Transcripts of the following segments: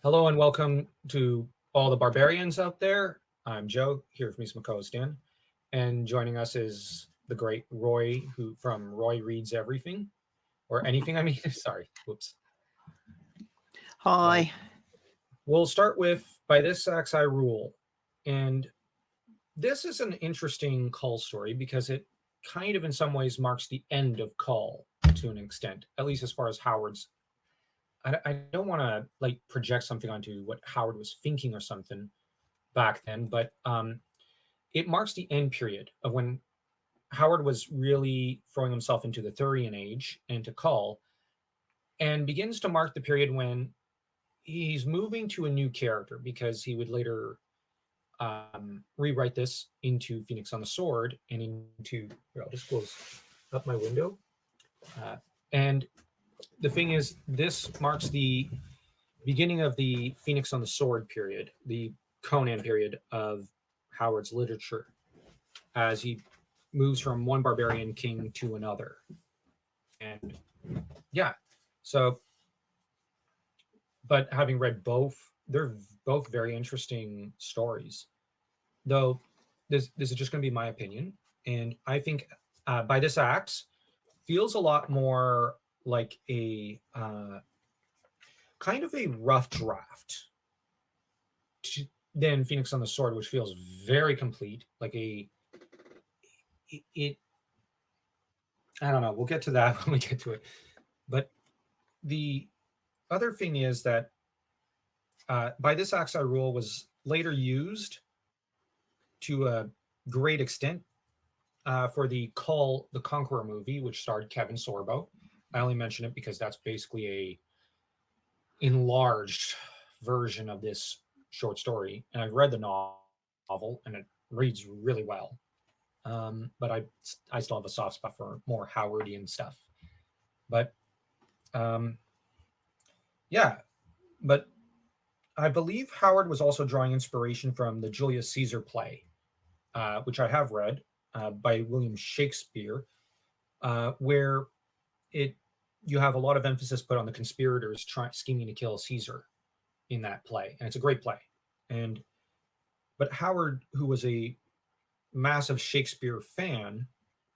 Hello and welcome to all the barbarians out there. I'm Joe, here with me is my co-host Dan, and joining us is the great Roy, who from Roy Reads Everything or anything. I mean, sorry, whoops. Uh, Hi. we'll start with by this axe I rule, and this is an interesting Kull story because it kind of, in some ways, marks the end of Kull to an extent, at least as far as Howard's. I don't want to like project something onto what Howard was thinking or something back then, but it marks the end period of when Howard was really throwing himself into the Thurian Age and into Kull, and begins to mark the period when he's moving to a new character because he would later rewrite this into Phoenix on the Sword and into. Here, I'll just close up my window. And the thing is, this marks the beginning of the Phoenix on the Sword period, the Conan period of Howard's literature, as he moves from one barbarian king to another. And yeah, so, but having read both, they're both very interesting stories. Though this is just going to be my opinion, and I think by this axe feels a lot more like a kind of a rough draft than Phoenix on the Sword, which feels very complete, like it. I don't know. We'll get to that when we get to it. But the other thing is that by this axe I rule was later used to a great extent for the Kull the Conqueror movie, which starred Kevin Sorbo. I only mention it because that's basically a enlarged version of this short story, and I've read the novel and it reads really well. But I still have a soft spot for more Howardian stuff. But um, yeah, but I believe Howard was also drawing inspiration from the Julius Caesar play, which I have read by William Shakespeare, where it you have a lot of emphasis put on the conspirators scheming to kill Caesar in that play, and it's a great play. And but Howard, who was a massive Shakespeare fan,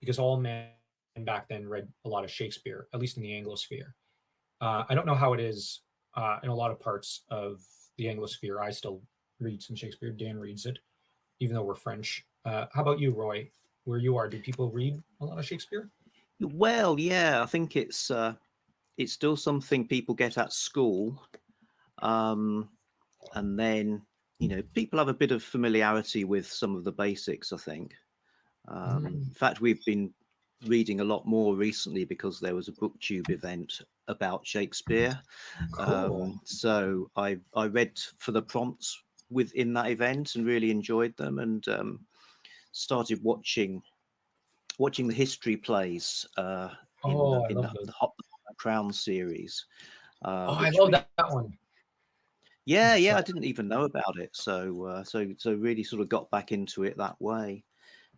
because all men back then read a lot of Shakespeare, at least in the Anglosphere. I don't know how it is in a lot of parts of the Anglosphere. I still read some Shakespeare. Dan reads it, even though we're French. How about you, Roy? Where you are, do people read a lot of Shakespeare? Well, yeah, I think it's still something people get at school, um, and then people have a bit of familiarity with some of the basics. I think. Mm, In fact, we've been reading a lot more recently because there was a booktube event about Shakespeare. cool. So I read for the prompts within that event and really enjoyed them, and started watching the history plays in Oh, the I in love the, those. the Hot Crown series, Oh, I which love we that one. yeah, So I didn't even know about it, so really sort of got back into it that way.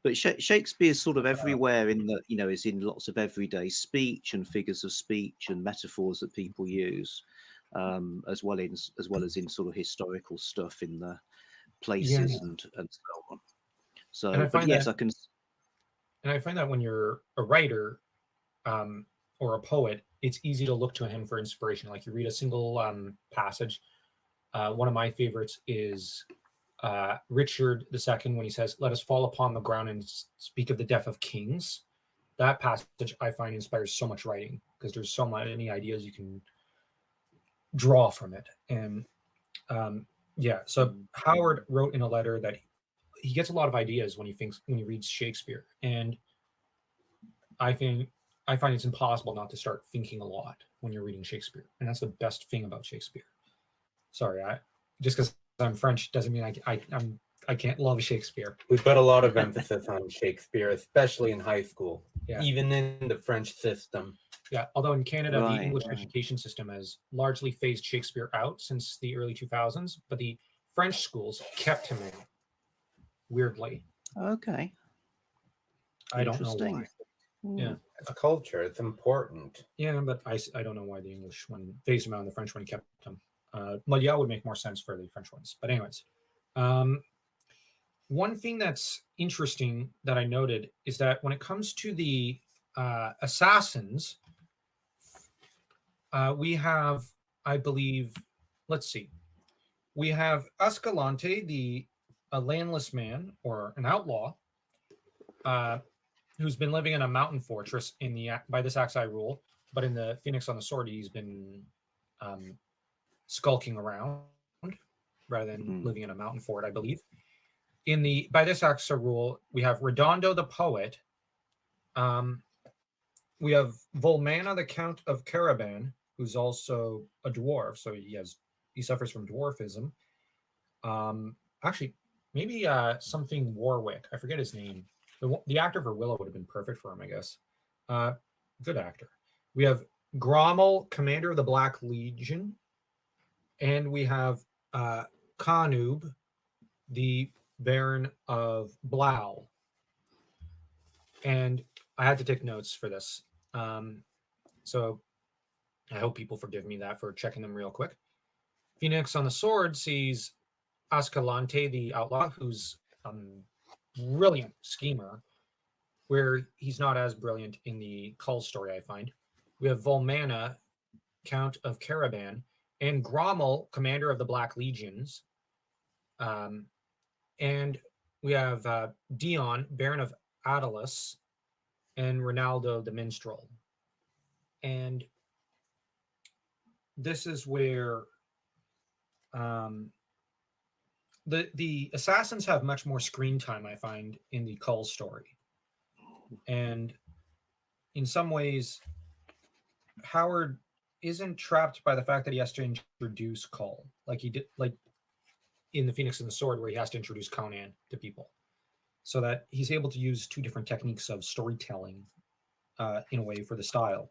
But Shakespeare's sort of everywhere in the is in lots of everyday speech and figures of speech and metaphors that people use, as well as in sort of historical stuff in the yeah, places and so on. and So, I but find yes, that, I can. and I find that when you're a writer um, or a poet, it's easy to look to him for inspiration. Like you read a single passage. One of my favorites is Richard II when he says, "Let us fall upon the ground and speak of the death of kings." That passage I find inspires so much writing because there's so many ideas you can draw from it. And yeah, so Mm. Howard wrote in a letter that he gets a lot of ideas when he reads Shakespeare, and I think I find it's impossible not to start thinking a lot when you're reading Shakespeare, and that's the best thing about Shakespeare. Sorry, I just because I'm French doesn't mean I can't love Shakespeare. We put a lot of emphasis on Shakespeare, especially in high school, Yeah, even in the French system. yeah. Although in Canada, the Right, English right. education system has largely phased Shakespeare out since the early 2000s, but the French schools kept him in weirdly. Okay, I don't know why. interesting. Yeah, Hmm. It's culture, it's important. yeah, but I don't know why the English one phased him out and the French one kept him. Molière would make more sense for the French ones. But anyways, one thing that's interesting that I noted is that when it comes to the assassins, we have, I believe, let's see, we have Escalante, a landless man or an outlaw, who's been living in a mountain fortress by this axe I rule, but in the Phoenix on the Sword, he's been skulking around rather than living in a mountain fort, I believe. By this axe I rule, we have Redondo the poet. We have Volmana the Count of Caravan, who's also a dwarf, so he suffers from dwarfism. Actually, maybe something Warwick. I forget his name. The actor for Willow would have been perfect for him, I guess. Good actor. We have Grommel, commander of the Black Legion, and we have Canub, the Baron of Blau. And I had to take notes for this. So I hope people forgive me that for checking them real quick. Phoenix on the Sword sees Escalante, the outlaw, who's a brilliant schemer, where he's not as brilliant in the Kull story, I find. We have Volmana, Count of Caravan, and Grommel, commander of the Black Legions. And we have Dion, Baron of Attalus, and Ronaldo the Minstrel. And this is where the assassins have much more screen time, I find, in the Kull story. And in some ways, Howard isn't trapped by the fact that he has to introduce Kull, like he did, like in the Phoenix and the Sword, where he has to introduce Conan to people, so that he's able to use two different techniques of storytelling in a way for the style.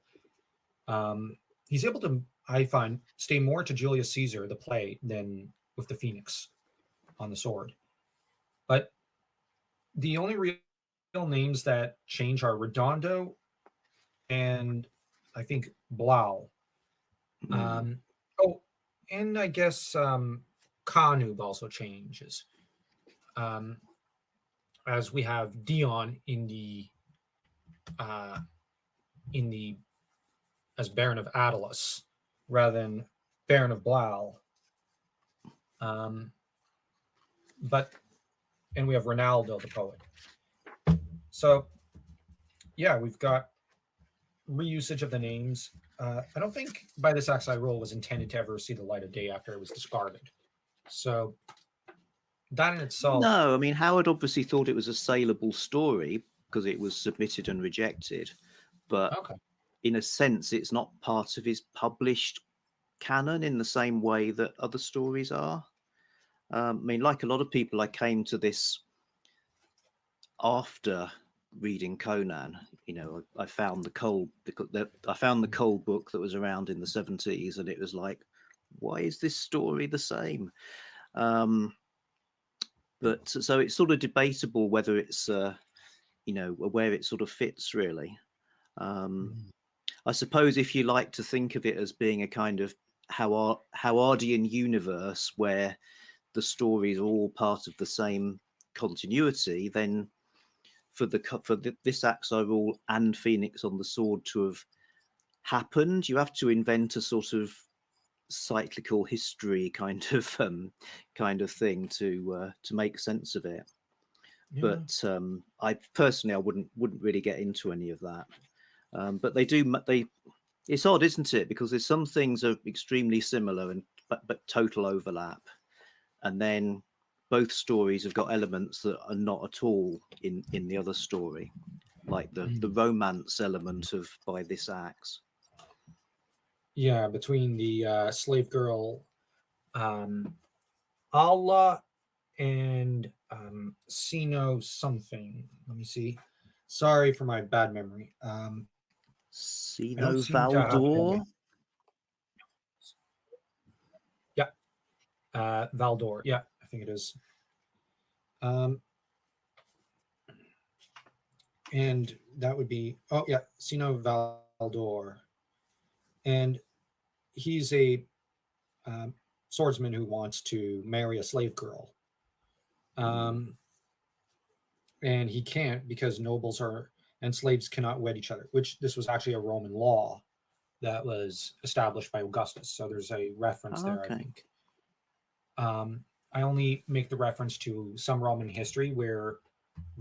He's able to, I find, stay more to Julius Caesar, the play, than with the Phoenix on the Sword. But the only real names that change are Redondo and I think Blau. And I guess Canub also changes. As we have Dion in the as Baron of Attalus rather than Baron of Blau. And we have Ronaldo the poet. So yeah, we've got reusage of the names. I don't think By This Axe I Roll was intended to ever see the light of day after it was discarded. So that in itself. No, I mean, Howard obviously thought it was a saleable story because it was submitted and rejected. But in a sense, it's not part of his published canon in the same way that other stories are. I mean, like a lot of people, I came to this after reading Conan. You know, I found the Kull book that was around in the 70s, and it was like, why is this story the same? But so it's sort of debatable whether it's where it sort of fits really. I suppose if you like to think of it as being a kind of Howardian universe where the stories are all part of the same continuity, then for this Axe I Rule and Phoenix on the Sword to have happened, you have to invent a sort of cyclical history kind of thing to make sense of it. Yeah. But I personally wouldn't really get into any of that. But it's odd, isn't it? Because there's some things are extremely similar but total overlap, and then both stories have got elements that are not at all in the other story, like the romance element of By This Axe. Yeah, between the slave girl Allah and Sino something. Let me see. Sorry for my bad memory. Sino Valdor? Yeah. Valdor. Yeah, I think it is. And that would be, Sino Valdor. And he's a swordsman who wants to marry a slave girl. And he can't because nobles are and slaves cannot wed each other, which this was actually a Roman law that was established by Augustus. So there's a reference there, I think. I only make the reference to some Roman history where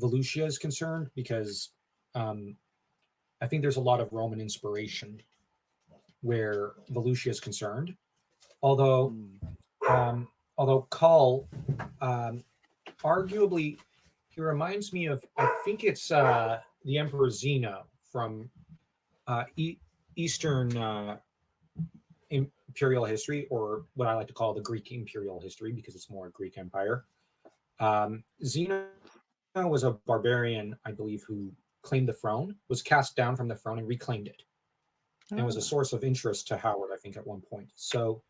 Volusia is concerned because I think there's a lot of Roman inspiration where Volusia is concerned. Although Kull, arguably, he reminds me of, I think it's the Emperor Zeno from Eastern imperial history, or what I like to call the Greek imperial history, because it's more a Greek empire. Zeno was a barbarian, I believe, who claimed the throne, was cast down from the throne and reclaimed it, and was a source of interest to Howard, I think, at one point. So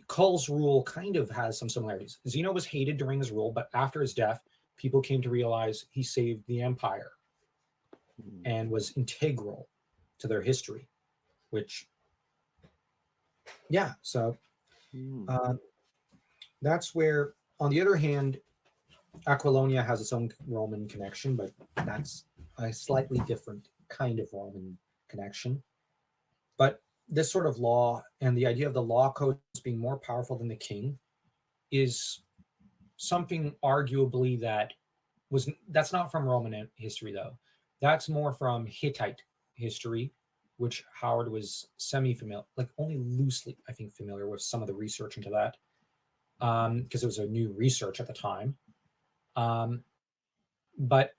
Kull's rule kind of has some similarities. Zeno was hated during his rule, but after his death, people came to realize he saved the empire and was integral to their history, which, yeah, so that's where, on the other hand, Aquilonia has its own Roman connection, but that's a slightly different kind of Roman connection. But this sort of law and the idea of the law codes being more powerful than the king is something arguably that's not from Roman history, though. That's more from Hittite history, which Howard was semi-familiar, like only loosely, I think, familiar with some of the research into that, because it was a new research at the time. But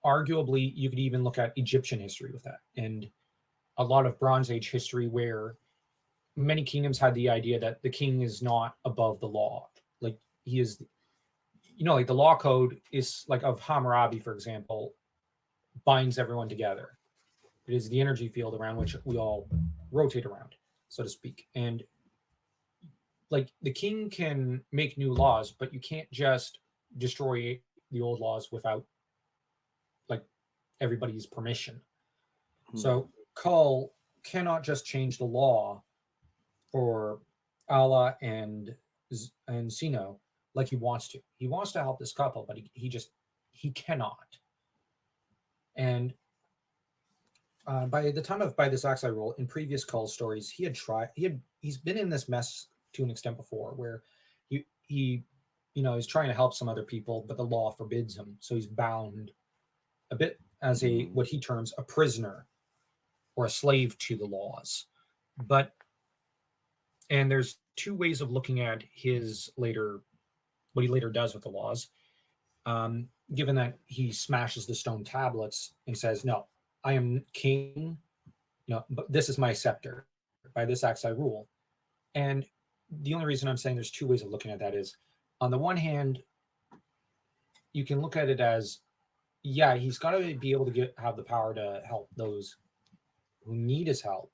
arguably, you could even look at Egyptian history with that, and a lot of Bronze Age history where many kingdoms had the idea that the king is not above the law. Like, he is, like the law code is like of Hammurabi, for example, binds everyone together. It is the energy field around which we all rotate around, so to speak. And like the king can make new laws, but you can't just destroy the old laws without like everybody's permission. So Kull cannot just change the law for Allah and Zeno like he wants to. He wants to help this couple, but he cannot. And by the time of by this axe I roll, in previous Kull stories, he's been in this mess to an extent before, where he's trying to help some other people, but the law forbids him, so he's bound a bit as what he terms a prisoner or a slave to the laws. And there's two ways of looking at what he later does with the laws. Given that he smashes the stone tablets and says, "No, I am king, but this is my scepter. By this axe I rule." And the only reason I'm saying there's two ways of looking at that is, on the one hand, you can look at it as, yeah, he's got to be able to have the power to help those who need his help.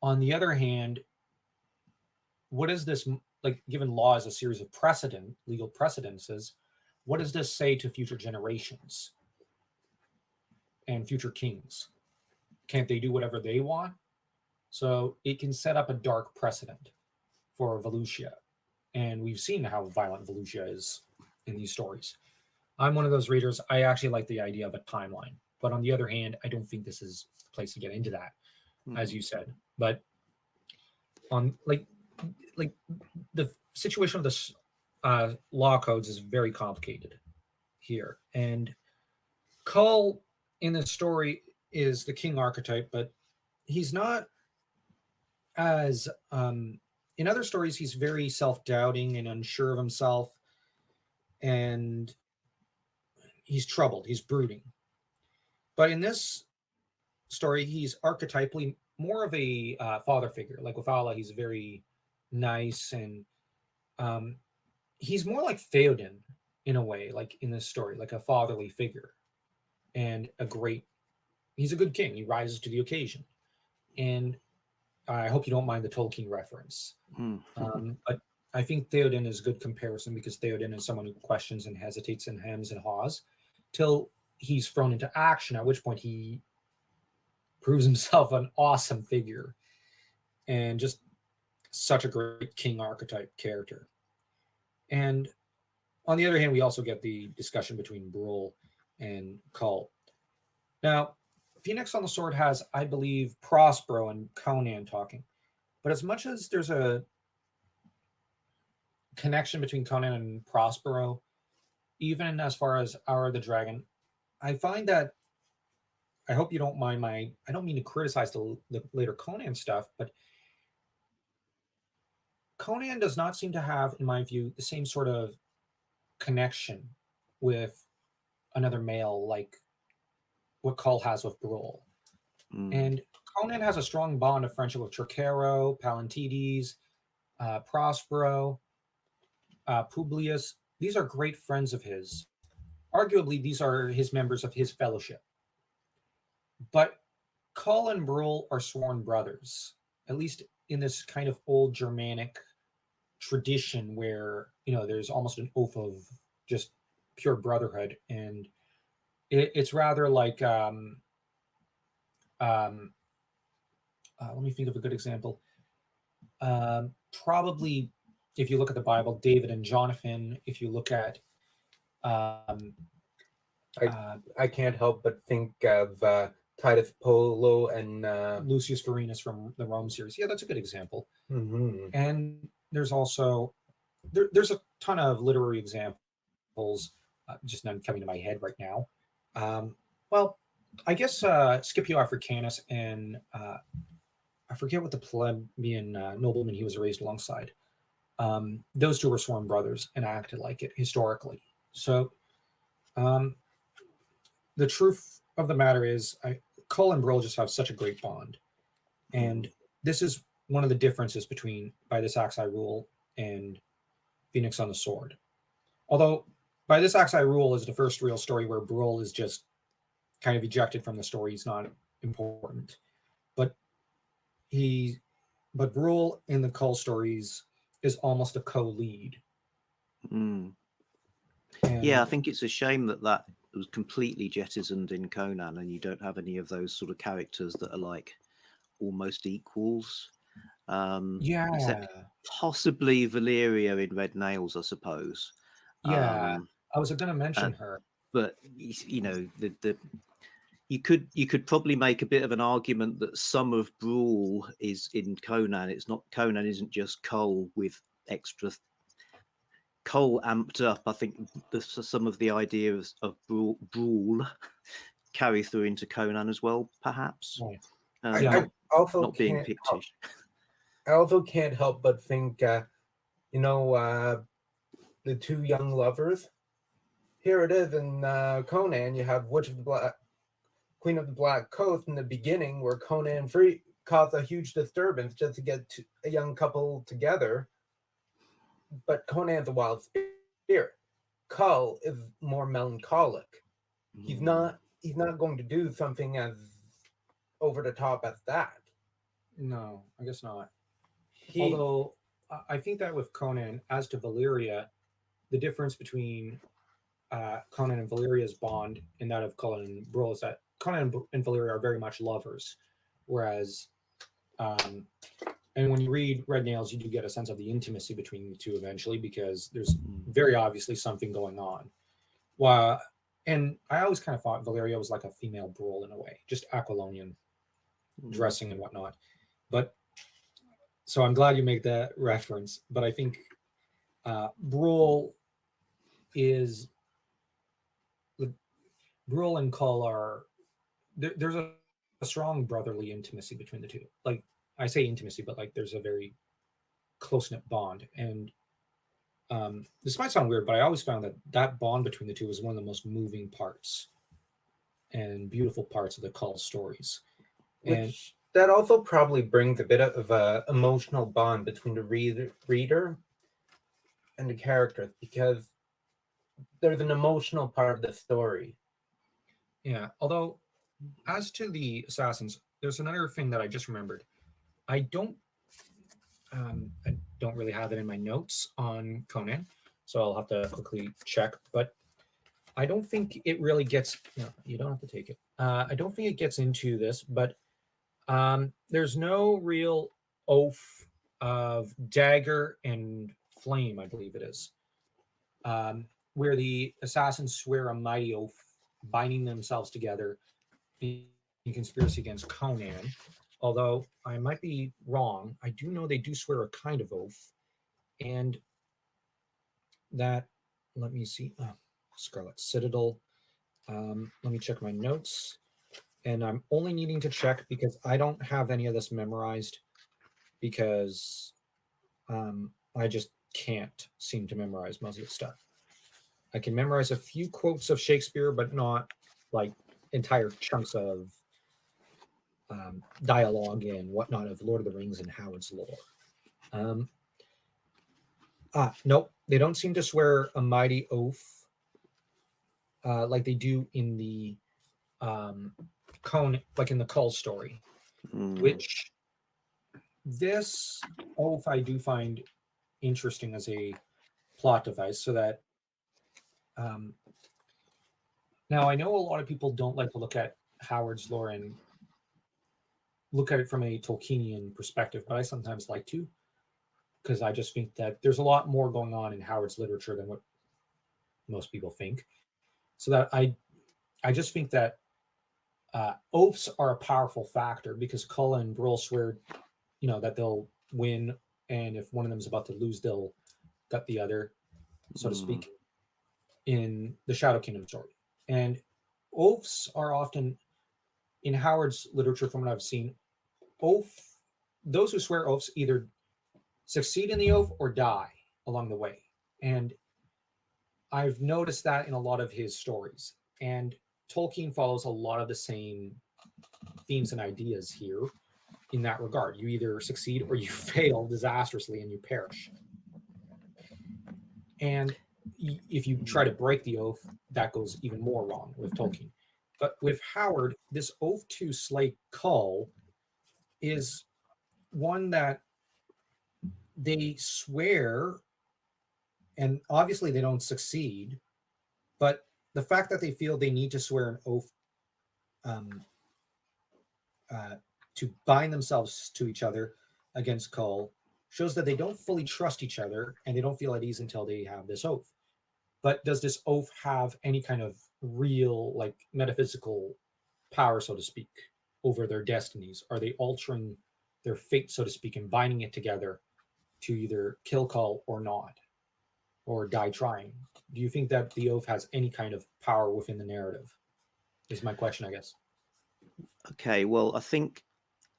On the other hand, what is this, like, given law as a series of legal precedences, what does this say to future generations and future kings? Can't they do whatever they want? So it can set up a dark precedent for Volusia. And we've seen how violent Volusia is in these stories. I'm one of those readers, I actually like the idea of a timeline. But on the other hand, I don't think this is the place to get into that, as you said. But on like the situation of the law codes is very complicated here. And Kull in this story is the king archetype, but he's not as in other stories he's very self-doubting and unsure of himself, and he's troubled, he's brooding. But in this story, he's archetypally more of a father figure. Like with Allah, he's very nice, and he's more like Theoden in a way, like in this story, like a fatherly figure, and he's a good king. He rises to the occasion. And I hope you don't mind the Tolkien reference. But I think Theoden is a good comparison, because Theoden is someone who questions and hesitates and hems and haws till he's thrown into action, at which point he proves himself an awesome figure and just such a great king archetype character. And on the other hand, we also get the discussion between Brule and Kull. Now, Phoenix on the Sword has, I believe, Prospero and Conan talking. But as much as there's a connection between Conan and Prospero, even as far as Hour of the Dragon, I find that, I hope you don't mind I don't mean to criticize the later Conan stuff, but Conan does not seem to have, in my view, the same sort of connection with another male like what Kull has with Brule. And Conan has a strong bond of friendship with Trocaro, Palantides, Prospero, Publius. These are great friends of his. Arguably, these are his members of his fellowship. But Kull and Brule are sworn brothers, at least in this kind of old Germanic tradition where, there's almost an oath of just pure brotherhood. And it's rather like, let me think of a good example. Probably, if you look at the Bible, David and Jonathan. If you look at, I can't help but think of Titus Polo and Lucius Vorenus from the Rome series. Yeah, that's a good example. Mm-hmm. And there's also there's a ton of literary examples, just none coming to my head right now. Well, I guess Scipio Africanus and I forget what the plebeian nobleman he was raised alongside. Those two were sworn brothers and acted like it historically. So the truth of the matter is, Kull and Brule just have such a great bond. And this is one of the differences between By This Axe I Rule and Phoenix on the Sword. Although By This Axe I Rule is the first real story where Brule is just kind of ejected from the story. He's not important. But Brule in the Kull stories is almost a co-lead. Yeah, I think it's a shame that was completely jettisoned in Conan, and you don't have any of those sort of characters that are like almost equals. Except possibly Valeria in Red Nails, I suppose. Yeah, I was going to mention her, but you could probably make a bit of an argument that some of Brule is in Conan. It's not, Conan isn't just Kull with extra. Kull amped up. I think some of the ideas of Brule carry through into Conan as well, perhaps. I also not being pictish. I also can't help but think, the two young lovers. Here it is in Conan. You have Queen of the Black Coast in the beginning, where Conan caused a huge disturbance just to get a young couple together. But Conan's a wild spirit. Kull is more melancholic. He's not going to do something as over the top as that. No, I guess not. Although I think that with Conan, as to Valeria, the difference between Conan and Valeria's bond and that of Kull and Brule is that Conan and Valeria are very much lovers, whereas and when you read Red Nails, you do get a sense of the intimacy between the two eventually, because there's very obviously something going on. And I always kind of thought Valeria was like a female Brule in a way, just Aquilonian dressing and whatnot. But so I'm glad you make that reference. But I think Brule and Kull are there's a strong brotherly intimacy between the two. Like, I say intimacy, but like there's a very close-knit bond. And this might sound weird, but I always found that bond between the two was one of the most moving parts and beautiful parts of the Kull stories. Which that also probably brings a bit of an emotional bond between the reader and the characters, because there's an emotional part of the story. Yeah, although as to the assassins, there's another thing that I just remembered. I don't really have it in my notes on Conan, so I'll have to quickly check. But I don't think it really gets. No, you don't have to take it. I don't think it gets into this, but there's no real oath of Dagger and Flame, I believe it is, where the assassins swear a mighty oath, binding themselves together in conspiracy against Conan. Although I might be wrong, I do know they do swear a kind of oath, and that, let me see, Scarlet Citadel. Let me check my notes, and I'm only needing to check because I don't have any of this memorized, because I just can't seem to memorize most of the stuff. I can memorize a few quotes of Shakespeare, but not like entire chunks of dialogue and whatnot of Lord of the Rings and Howard's lore. Nope, they don't seem to swear a mighty oath like they do in the Conan, like in the Kull story, which this oath I do find interesting as a plot device, so that now I know a lot of people don't like to look at Howard's lore and look at it from a Tolkienian perspective, but I sometimes like to, because I just think that there's a lot more going on in Howard's literature than what most people think. So that I just think that oaths are a powerful factor, because Kull and Brule swear, that they'll win, and if one of them is about to lose, they'll gut the other, so to speak, in the Shadow Kingdom story. And oaths are often, in Howard's literature, from what I've seen, those who swear oaths either succeed in the oath or die along the way. And I've noticed that in a lot of his stories. And Tolkien follows a lot of the same themes and ideas here in that regard. You either succeed or you fail disastrously and you perish. And if you try to break the oath, that goes even more wrong with Tolkien. But with Howard, this oath to slay Kull is one that they swear, and obviously they don't succeed, but the fact that they feel they need to swear an oath to bind themselves to each other against Kull shows that they don't fully trust each other, and they don't feel at ease until they have this oath. But does this oath have any kind of real, like, metaphysical power, so to speak, over their destinies? Are they altering their fate, so to speak, and binding it together to either kill Kull or not, or die trying? Do you think that the oath has any kind of power within the narrative? Is my question, I guess. Okay, well, I think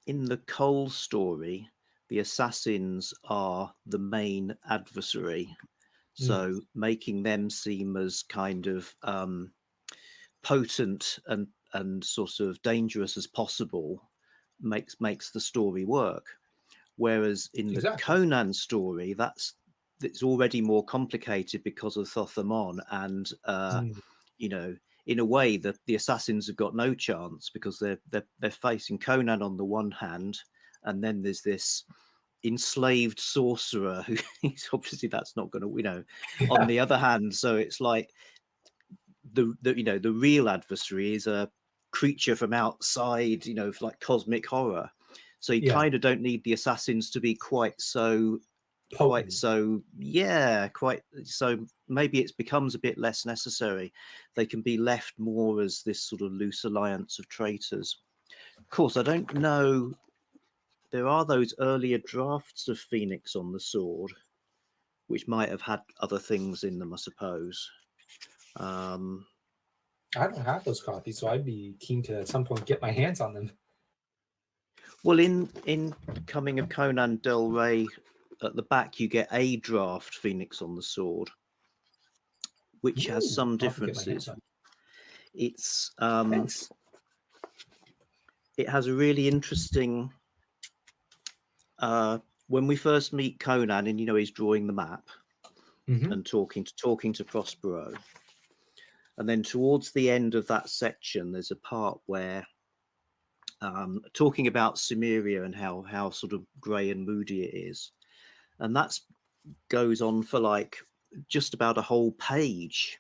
in the Cole story, the assassins are the main adversary. So making them seem as kind of potent and sort of dangerous as possible makes the story work. Whereas in the Conan story, it's already more complicated because of Thothamon, and in a way the assassins have got no chance, because they're facing Conan on the one hand, and then there's this enslaved sorcerer who obviously that's not going to on the other hand. So it's like the real adversary is a creature from outside, like cosmic horror. So you kind of don't need the assassins to be quite so maybe it becomes a bit less necessary. They can be left more as this sort of loose alliance of traitors. Of course, I don't know. There are those earlier drafts of Phoenix on the Sword, which might have had other things in them, I suppose. I don't have those copies, so I'd be keen to at some point get my hands on them. Well, in Coming of Conan Del Rey, at the back you get a draft Phoenix on the Sword, which has some differences. It's it has a really interesting. When we first meet Conan, and he's drawing the map and talking to Prospero, and then towards the end of that section, there's a part where talking about Cimmeria and how sort of grey and moody it is, and that goes on for like just about a whole page.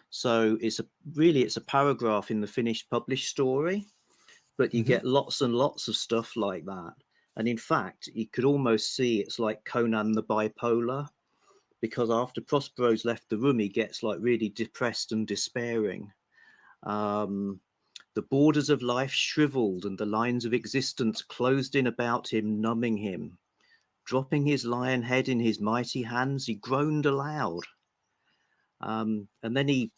So it's a paragraph in the finished published story, but you get lots and lots of stuff like that. And in fact, you could almost see it's like Conan the bipolar, because after Prospero's left the room, he gets like really depressed and despairing. The borders of life shriveled and the lines of existence closed in about him, numbing him. Dropping his lion head in his mighty hands, he groaned aloud. And then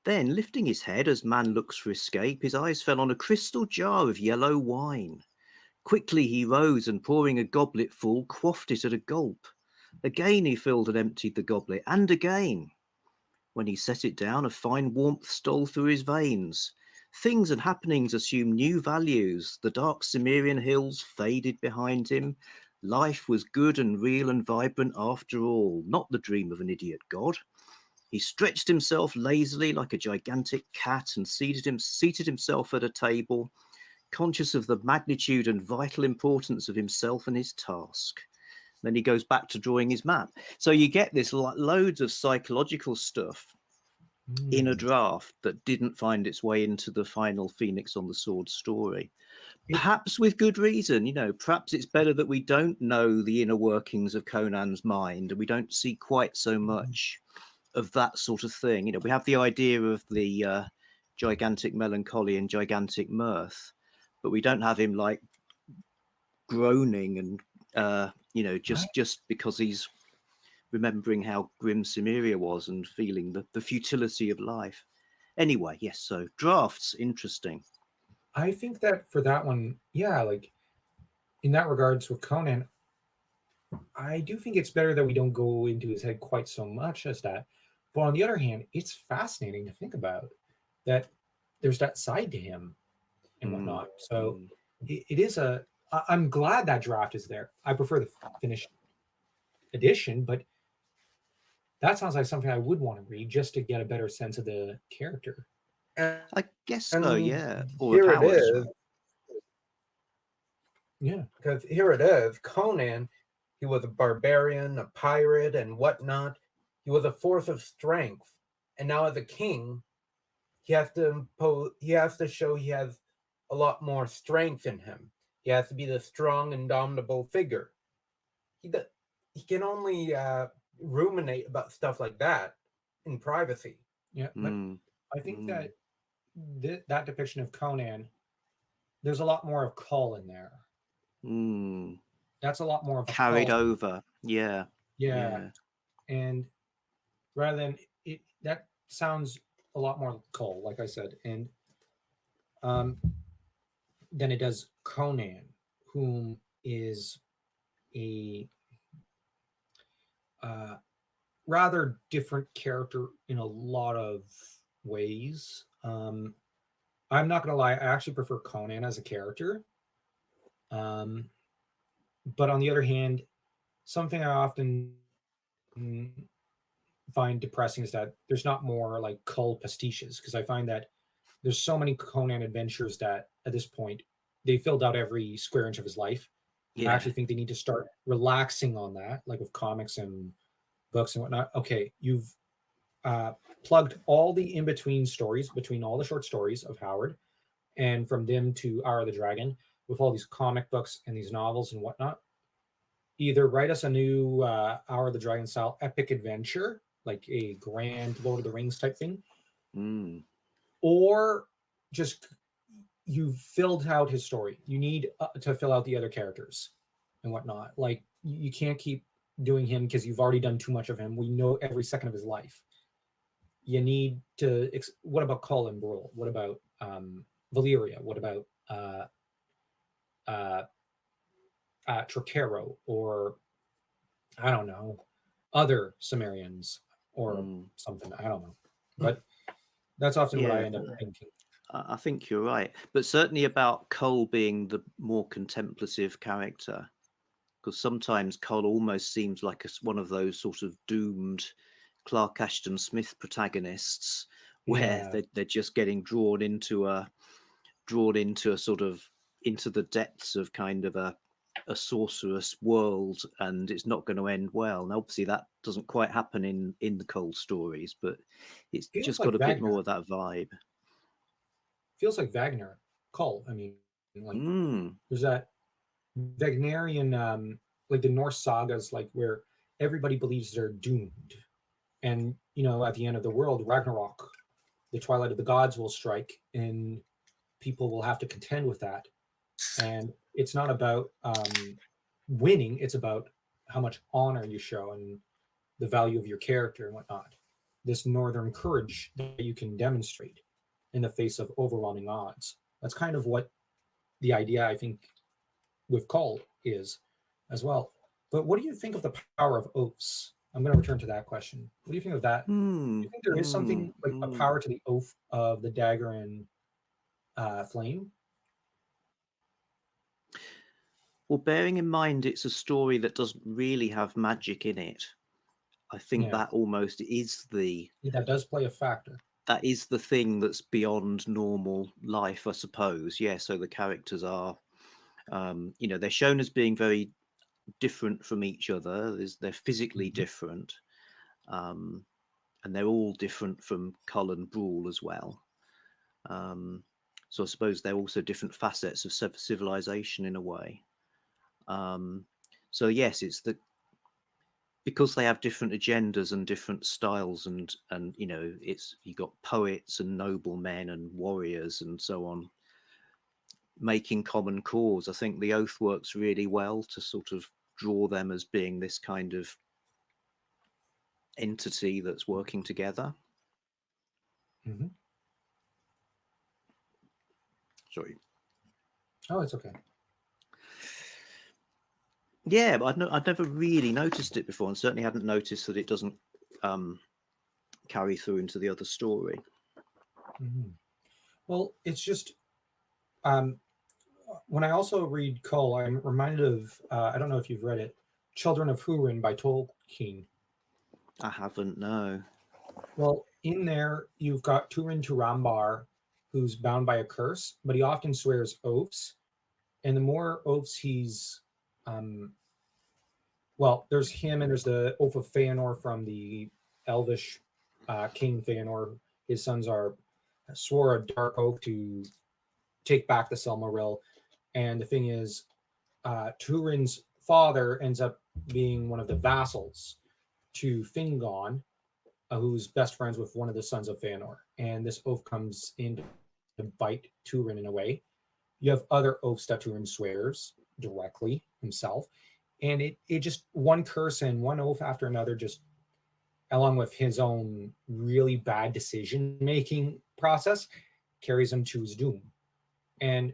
lifting his head as man looks for escape, his eyes fell on a crystal jar of yellow wine. Quickly he rose and, pouring a goblet full, quaffed it at a gulp. Again he filled and emptied the goblet, and again. When he set it down, a fine warmth stole through his veins. Things and happenings assumed new values. The dark Cimmerian hills faded behind him. Life was good and real and vibrant after all, not the dream of an idiot god. He stretched himself lazily like a gigantic cat and seated himself at a table, conscious of the magnitude and vital importance of himself and his task. Then he goes back to drawing his map. So you get this loads of psychological stuff in a draft that didn't find its way into the final Phoenix on the Sword story. Perhaps with good reason, you know, perhaps it's better that we don't know the inner workings of Conan's mind and we don't see quite so much of that sort of thing. You know, we have the idea of the gigantic melancholy and gigantic mirth, but we don't have him like groaning and, you know, just because he's remembering how grim Cimmeria was and feeling the futility of life. Anyway, yes, so drafts, interesting. I think that for that one, yeah, like in that regards with Conan, I do think it's better that we don't go into his head quite so much as that. But on the other hand, it's fascinating to think about that there's that side to him and whatnot. So it is I'm glad that draft is there. I prefer the finished edition, but that sounds like something I would want to read just to get a better sense of the character. I guess so, yeah. Or here of it Howard's, is. right? Yeah. Because here it is. Conan, he was a barbarian, a pirate, and whatnot. He was a force of strength. And now as a king, he has to show he has a lot more strength in him. He has to be the strong, indomitable figure. He can only ruminate about stuff like that in privacy. Yeah, but I think that that depiction of Conan, there's a lot more of Kull in there. That's a lot more of carried Kull. over. Yeah. And rather than it, that sounds a lot more Kull, like I said, and than it does Conan, whom is a rather different character in a lot of ways. I'm not gonna lie, I actually prefer Conan as a character. But on the other hand, something I often find depressing is that there's not more like Kull pastiches, because I find that there's so many Conan adventures that at this point they filled out every square inch of his life. I actually think they need to start relaxing on that, like with comics and books and whatnot. Okay, you've plugged all the in-between stories between all the short stories of Howard, and from them to Hour of the Dragon, with all these comic books and these novels and whatnot. Either write us a new Hour of the Dragon style epic adventure, like a grand Lord of the Rings type thing, or just you've filled out his story. You need to fill out the other characters and whatnot. Like you can't keep doing him because you've already done too much of him. We know every second of his life. You need to. What about Kull and Brule? What about Valyria? What about Trocero, or I don't know, other Cimmerians or something? I don't know, but that's often what I end up thinking. I think you're right, but certainly about Kull being the more contemplative character, because sometimes Kull almost seems like one of those sort of doomed Clark Ashton Smith protagonists, where they're just getting drawn into a sort of into the depths of kind of a sorcerous world, and it's not going to end well. And obviously that doesn't quite happen in the Kull stories, but it's just got a bit more of that vibe. Feels like Wagner, Kull. I mean, like there's that Wagnerian, like the Norse sagas, like where everybody believes they're doomed, and at the end of the world, Ragnarok, the twilight of the gods will strike, and people will have to contend with that. And it's not about winning; it's about how much honor you show and the value of your character and whatnot. This northern courage that you can demonstrate in the face of overwhelming odds. That's kind of what the idea, I think, with Kull is as well. But what do you think of the power of oaths? I'm going to return to that question. What do you think of that? Do you think there is something like a power to the oath of the dagger and flame? Well, bearing in mind it's a story that doesn't really have magic in it, I think that almost is that does play a factor. That is the thing that's beyond normal life, I suppose. Yeah, so the characters are, they're shown as being very different from each other. They're physically different, and they're all different from Kull and Brawl as well. So I suppose they're also different facets of civilization in a way. So yes, it's because they have different agendas and different styles, and you got poets and noblemen and warriors and so on making common cause. I think the oath works really well to sort of draw them as being this kind of entity that's working together. Mm-hmm. Sorry. Oh, it's okay. Yeah, but I'd never really noticed it before, and certainly hadn't noticed that it doesn't carry through into the other story. Mm-hmm. Well, it's just when I also read Kull, I'm reminded of I don't know if you've read it, Children of Húrin by Tolkien. I haven't, no. Well, in there you've got Turin Turambar, who's bound by a curse, but he often swears oaths, and the more oaths he's there's him, and there's the oath of Feanor from the Elvish King Feanor. His sons swore a dark oath to take back the Silmaril, and the thing is, Turin's father ends up being one of the vassals to Fingon, who's best friends with one of the sons of Feanor, and this oath comes in to bite Turin in a way. You have other oaths that Turin swears directly himself, and it just one curse and one oath after another, just along with his own really bad decision making process, carries him to his doom. And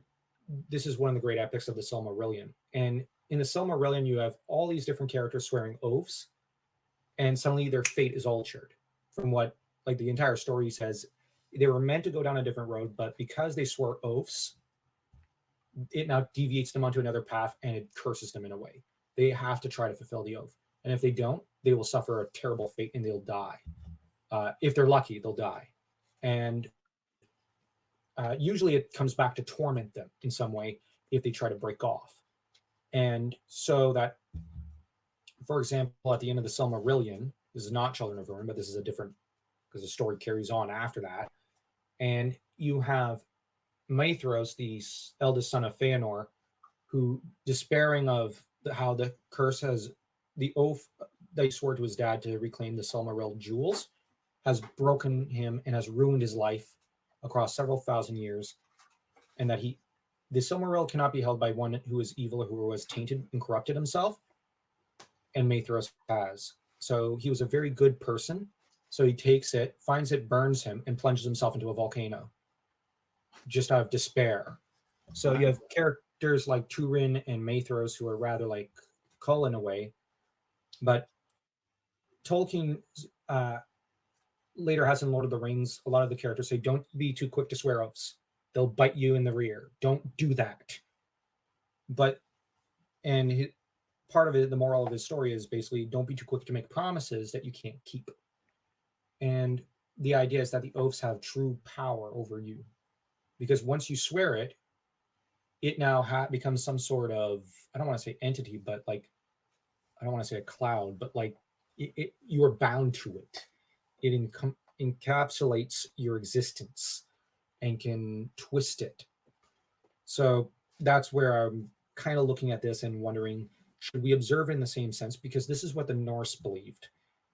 this is one of the great epics of the Silmarillion. And in the Silmarillion, you have all these different characters swearing oaths, and suddenly their fate is altered from what like the entire story says. They were meant to go down a different road, but because they swore oaths, it now deviates them onto another path, and it curses them in a way. They have to try to fulfill the oath, and if they don't, they will suffer a terrible fate and they'll die. If they're lucky, they'll die. And usually it comes back to torment them in some way if they try to break off. And so that, for example, at the end of the Silmarillion, this is not Children of Húrin, but this is a different, because the story carries on after that. And you have Maethros, the eldest son of Feanor, who, despairing of how the curse has, the oath that he swore to his dad to reclaim the Silmaril jewels, has broken him and has ruined his life across several thousand years, and that the Silmaril cannot be held by one who is evil or who has tainted and corrupted himself, and Maethros has. So he was a very good person. So he takes it, finds it, burns him, and plunges himself into a volcano, just out of despair. So you have characters like Turin and Maethros who are rather like Kull in a way, but Tolkien later has in Lord of the Rings, a lot of the characters say, don't be too quick to swear oaths. They'll bite you in the rear. Don't do that. But, and part of it, the moral of his story is basically don't be too quick to make promises that you can't keep. And the idea is that the oaths have true power over you. Because once you swear it, it now becomes some sort of, I don't want to say entity, but like, I don't want to say a cloud, but like you are bound to it. It encapsulates your existence and can twist it. So that's where kind of looking at this and wondering, should we observe in the same sense? Because this is what the Norse believed.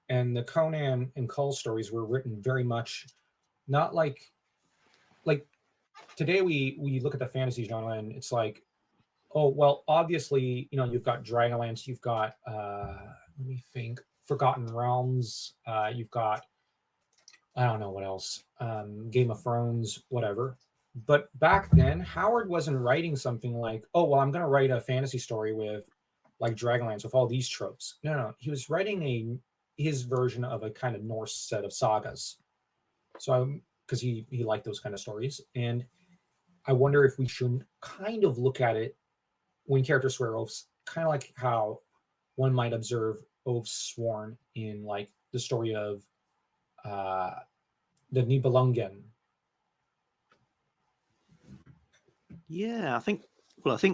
And the Conan and Kull stories were written very much not like today we look at the fantasy genre and it's like, oh well, obviously, you've got Dragonlance, you've got let me think, Forgotten Realms, you've got, I don't know what else, Game of Thrones, whatever. But back then, Howard wasn't writing something like, oh well, I'm going to write a fantasy story with like Dragonlance with all these tropes. No, he was writing his version of a kind of Norse set of sagas. So because he liked those kind of stories, and I wonder if we shouldn't kind of look at it when characters swear oaths, kind of like how one might observe oaths sworn in like the story of the Nibelungen. Yeah, I think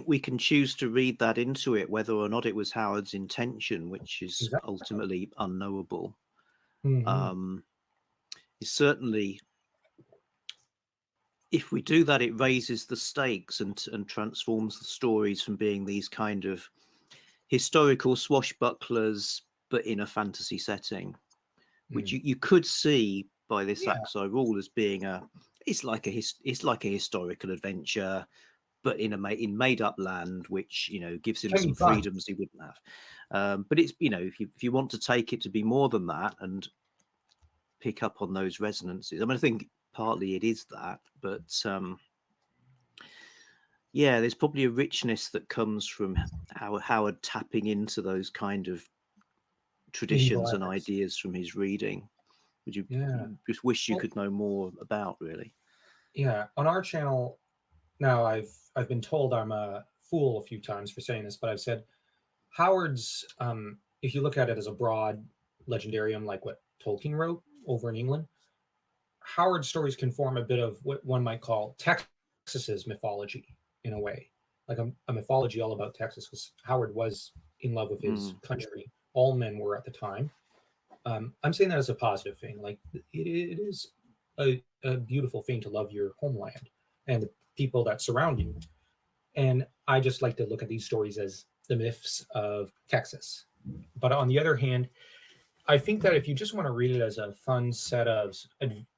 we can choose to read that into it, whether or not it was Howard's intention, which is Exactly. ultimately unknowable. Mm-hmm. It's certainly, if we do that, it raises the stakes and transforms the stories from being these kind of historical swashbucklers, but in a fantasy setting, which you could see by this Axe-I rule as being it's like a historical adventure, but in made up land, which gives him some freedoms he wouldn't have. But it's if you want to take it to be more than that and pick up on those resonances, I mean, I think partly it is that, but yeah, there's probably a richness that comes from Howard tapping into those kind of traditions and ideas from his reading, which you just wish you could know more about, really. Yeah, on our channel now, I've been told I'm a fool a few times for saying this, but I've said Howard's, if you look at it as a broad legendarium like what Tolkien wrote over in England, Howard's stories can form a bit of what one might call Texas's mythology in a way, like a mythology all about Texas, because Howard was in love with his country. All men were at the time. I'm saying that as a positive thing. Like it is a beautiful thing to love your homeland and the people that surround you. And I just like to look at these stories as the myths of Texas. But on the other hand, I think that if you just want to read it as a fun set of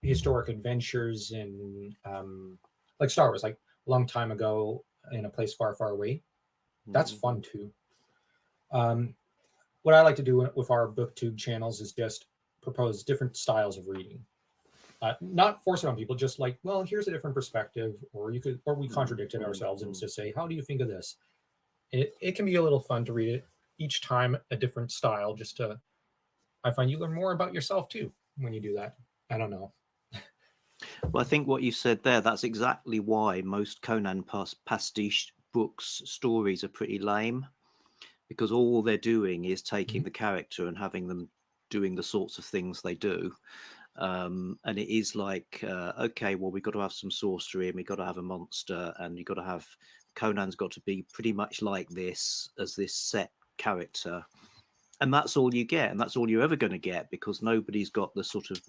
historic adventures in like Star Wars, like a long time ago in a place far, far away, that's fun too. What I like to do with our booktube channels is just propose different styles of reading. Not force it on people, just like, well, here's a different perspective, or we contradicted ourselves and just say, how do you think of this? It can be a little fun to read it each time, a different style, just to, I find you learn more about yourself too when you do that. I don't know. Well, I think what you said there, that's exactly why most Conan pastiche books stories are pretty lame, because all they're doing is taking the character and having them doing the sorts of things they do. And it is like, okay, well, we've got to have some sorcery and we've got to have a monster and you've got to have, Conan's got to be pretty much like this as this set character. And that's all you get. And that's all you're ever going to get, because nobody's got the sort of,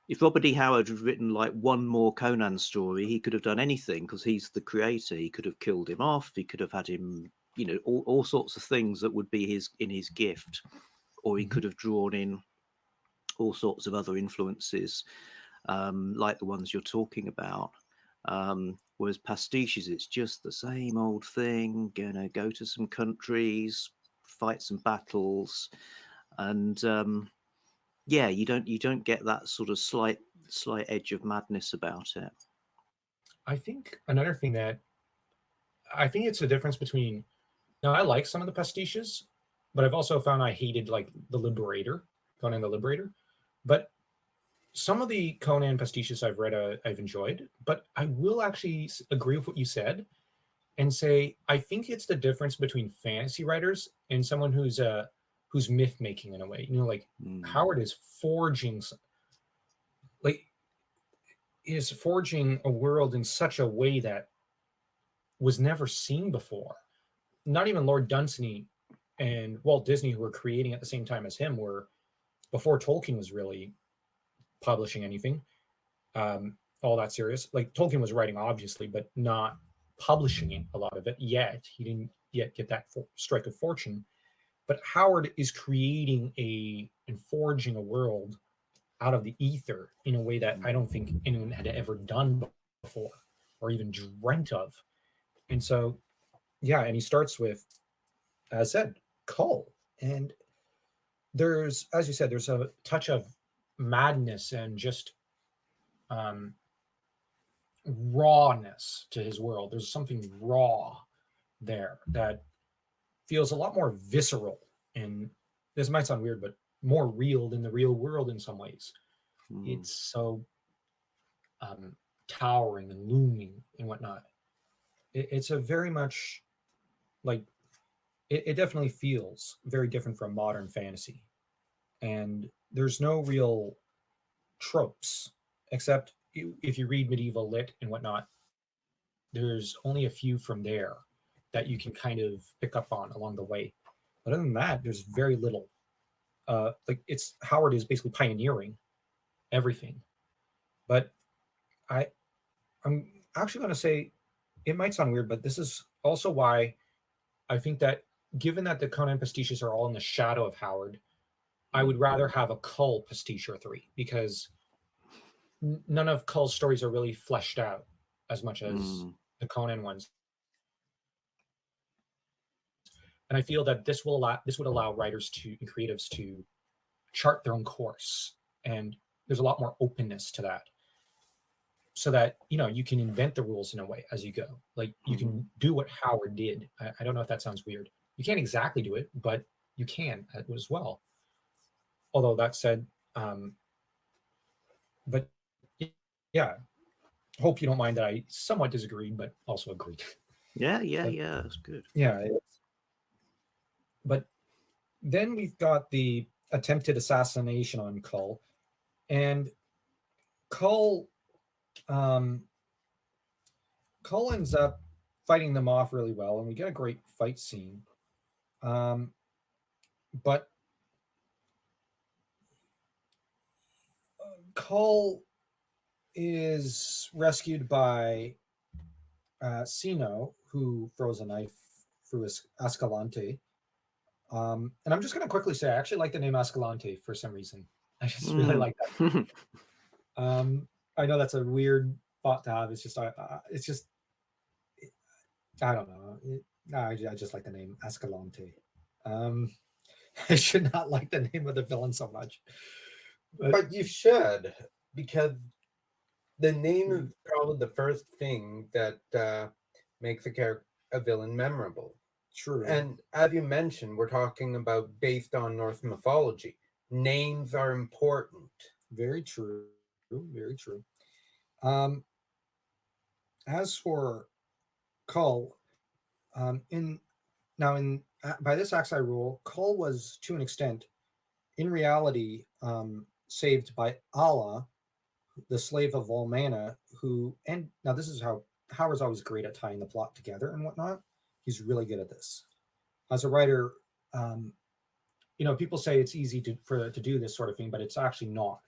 if Robert E. Howard had written like one more Conan story, he could have done anything because he's the creator. He could have killed him off. He could have had him, all sorts of things that would be in his gift. Or he could have drawn in all sorts of other influences, like the ones you're talking about. Whereas pastiches, it's just the same old thing. Gonna go to some countries, fight some battles, and yeah, you don't get that sort of slight edge of madness about it. I think another thing that I think it's the difference between, now I like some of the pastiches, but I've also found I hated like the Liberator, Conan the Liberator. But some of the Conan pastiches I've read, I've enjoyed. But I will actually agree with what you said and say I think it's the difference between fantasy writers and someone who's myth making in a way. Like Howard is forging a world in such a way that was never seen before. Not even Lord Dunsany and Walt Disney, who were creating at the same time as him, were before Tolkien was really publishing anything all that serious. Like Tolkien was writing, obviously, but not publishing it, a lot of it yet. He didn't yet get that strike of fortune. But Howard is creating and forging a world out of the ether in a way that I don't think anyone had ever done before or even dreamt of. And so, yeah, and he starts with, as I said, Kull. And there's, as you said, there's a touch of madness and just rawness to his world. There's something raw there that feels a lot more visceral, and this might sound weird, but more real than the real world in some ways. It's so towering and looming and whatnot. It's a very much like it definitely feels very different from modern fantasy, and there's no real tropes except if you read medieval lit and whatnot. There's only a few from there that you can kind of pick up on along the way. But other than that, there's very little. Like it's Howard is basically pioneering everything. But I'm actually going to say it might sound weird, but this is also why I think that given that the Conan pastiches are all in the shadow of Howard, I would rather have a Kull pastiche or 3 because none of Kull's stories are really fleshed out as much as the Conan ones. And I feel that this would allow writers and creatives to chart their own course, and there's a lot more openness to that, so that you can invent the rules in a way as you go. Like you can do what Howard did. I don't know if that sounds weird. You can't exactly do it, but you can as well. Although that said, but yeah, hope you don't mind that I somewhat disagreed, but also agreed. Yeah, that's good. Yeah. But then we've got the attempted assassination on Kull, and Kull ends up fighting them off really well, and we get a great fight scene. But Kull is rescued by Sino, who throws a knife through Escalante. And I'm just going to quickly say, I actually like the name Escalante for some reason. I just really like that. I know that's a weird thought to have. It's just, I don't know. I just like the name Escalante. I should not like the name of the villain so much. But you should, because the name is probably the first thing that makes a villain memorable. True. And as you mentioned, we're talking about based on Norse mythology. Names are important. Very true. Very true. As for Kull, by this axe I rule, Kull was to an extent, in reality, saved by Allah, the slave of Volmana, and now this is how Howard's always great at tying the plot together and whatnot. He's really good at this. As a writer, people say it's easy to do this sort of thing, but it's actually not.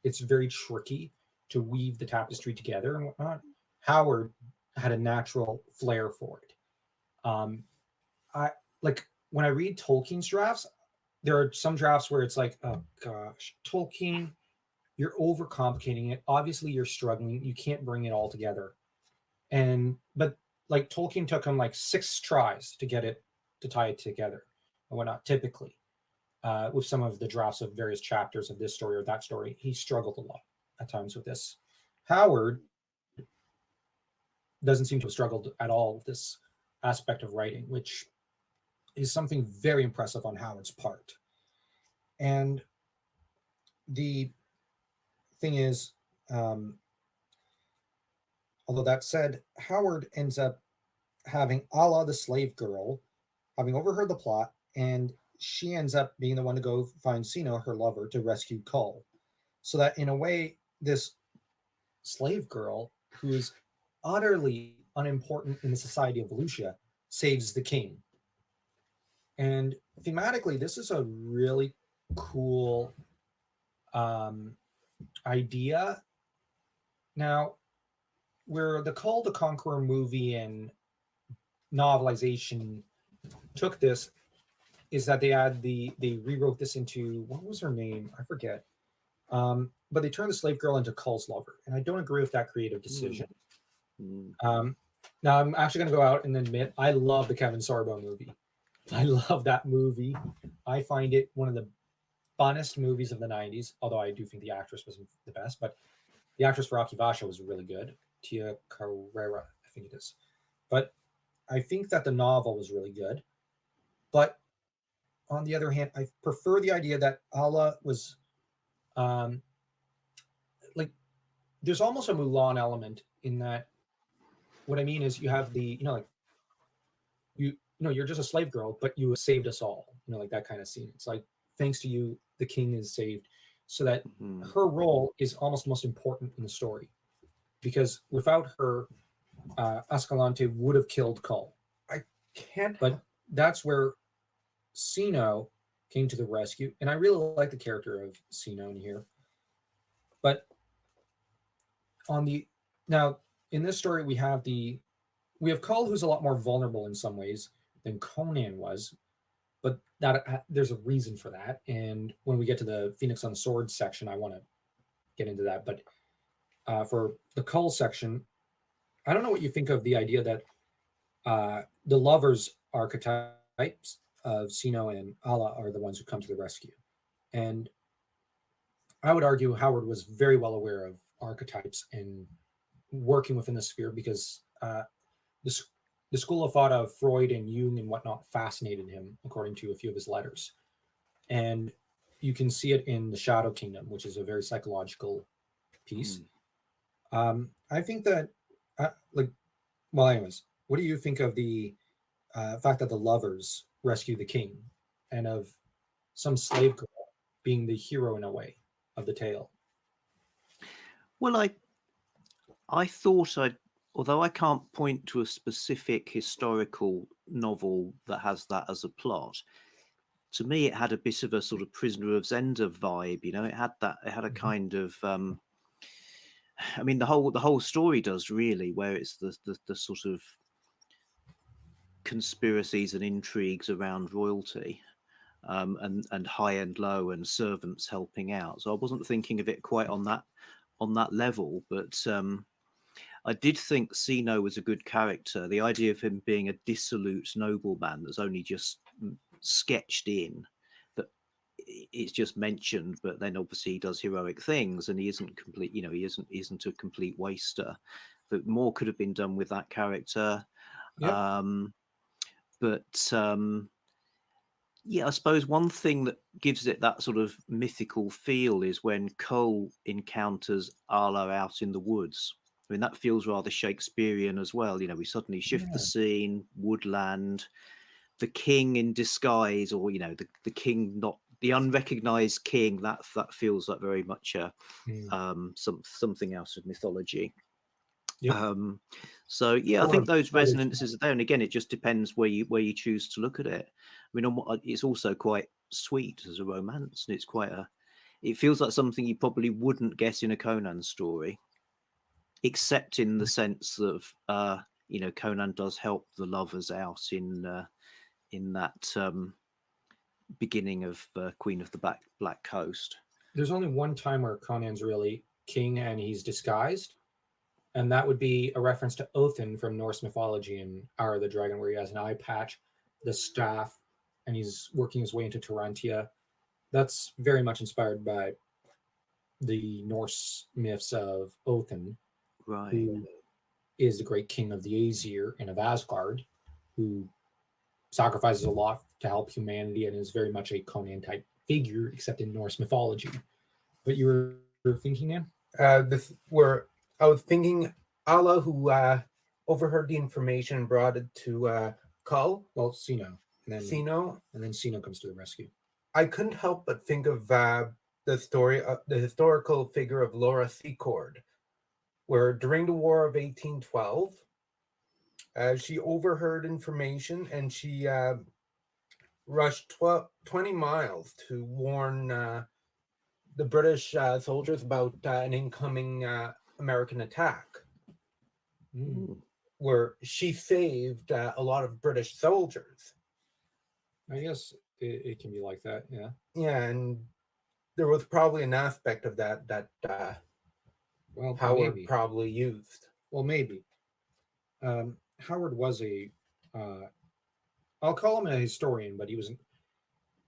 It's very tricky to weave the tapestry together and whatnot. Howard had a natural flair for it. I like when I read Tolkien's drafts, there are some drafts where it's like, oh gosh, Tolkien, you're overcomplicating it. Obviously, you're struggling. You can't bring it all together. But like Tolkien took him like 6 tries to get it to tie it together and whatnot. Typically, with some of the drafts of various chapters of this story or that story, he struggled a lot at times with this. Howard doesn't seem to have struggled at all with this aspect of writing, which is something very impressive on Howard's part. And the thing is, although that said, Howard ends up having Allah, the slave girl, having overheard the plot, and she ends up being the one to go find Sino, her lover, to rescue Kull. So that in a way, this slave girl, who is utterly unimportant in the society of Volusia, saves the king. And thematically, this is a really cool idea. Now, where the Kull the Conqueror movie and novelization took this is that they rewrote this into, what was her name? I forget. But they turned the slave girl into Kull's lover, and I don't agree with that creative decision. Now I'm actually going to go out and admit I love the Kevin Sorbo movie. I love that movie. I find it one of the funnest movies of the 90s, although I do think the actress wasn't the best, but the actress for Akivasha was really good. Tia Carrera, I think it is. But I think that the novel was really good. But on the other hand, I prefer the idea that Allah was like, there's almost a Mulan element in that. What I mean is you have the, like, you're just a slave girl, but you saved us all, like that kind of scene. It's like, thanks to you, the king is saved, so that her role is almost most important in the story, because without her, Escalante would have killed Kull. I can't. But that's where Sino came to the rescue, and I really like the character of Sino in here. But now in this story we have Kull, who's a lot more vulnerable in some ways than Conan was, but that there's a reason for that. And when we get to the Phoenix on the Sword section, I want to get into that. But for the Kull section, I don't know what you think of the idea that the lovers archetypes of Sino and Allah are the ones who come to the rescue. And I would argue Howard was very well aware of archetypes and working within the sphere, because the school of thought of Freud and Jung and whatnot fascinated him, according to a few of his letters. And you can see it in The Shadow Kingdom, which is a very psychological piece. I think that, anyways, what do you think of the fact that the lovers rescue the king, and of some slave girl being the hero in a way of the tale? Well, I thought although I can't point to a specific historical novel that has that as a plot, to me it had a bit of a sort of Prisoner of Zenda vibe. It had a kind of, I mean, the whole story does really, where it's the sort of conspiracies and intrigues around royalty, and high and low, and servants helping out. So I wasn't thinking of it quite on that level, but I did think Sino was a good character. The idea of him being a dissolute nobleman that's only just sketched in, that it's just mentioned, but then obviously he does heroic things, and he isn't complete. He isn't a complete waster. But more could have been done with that character. Yep. Yeah, I suppose one thing that gives it that sort of mythical feel is when Kull encounters Allah out in the woods. I mean, that feels rather Shakespearean as well. We suddenly shift the scene, woodland, the king in disguise, or the king, not the unrecognized king. That feels like very much something out of mythology. Yep. So yeah, I think those resonances are there, and again, it just depends where you choose to look at it. I mean, it's also quite sweet as a romance, and it feels like something you probably wouldn't get in a Conan story, except in the sense of Conan does help the lovers out in that beginning of Queen of the Black Coast. There's only one time where Conan's really king and he's disguised, and that would be a reference to Othin from Norse mythology in Hour of the Dragon, where he has an eye patch, the staff, and he's working his way into Tarantia. That's very much inspired by the Norse myths of Othin, right, who is the great king of the Aesir and of Asgard, who sacrifices a lot to help humanity and is very much a Conan type figure, except in Norse mythology. But you were thinking, Nan? I was thinking Allah, who overheard the information and brought it to Kull. Well, Sino. Sino. And then Sino comes to the rescue. I couldn't help but think of the historical figure of Laura Secord, where during the War of 1812, she overheard information and she rushed 20 miles to warn the British soldiers about an incoming American attack. where she saved a lot of British soldiers. I guess it can be like that. Yeah. Yeah, and there was probably an aspect of that Well, Howard maybe. probably used. Well, maybe. Howard was I'll call him a historian, but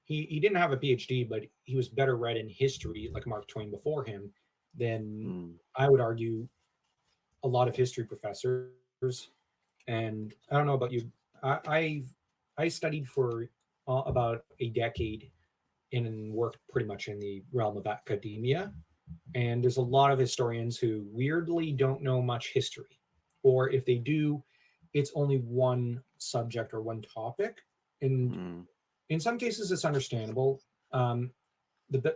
he didn't have a PhD, but he was better read in history, like Mark Twain before him, than I would argue a lot of history professors. And I don't know about you, I studied for about a decade and worked pretty much in the realm of academia. And there's a lot of historians who weirdly don't know much history, or if they do, it's only one subject or one topic. And in some cases, it's understandable. The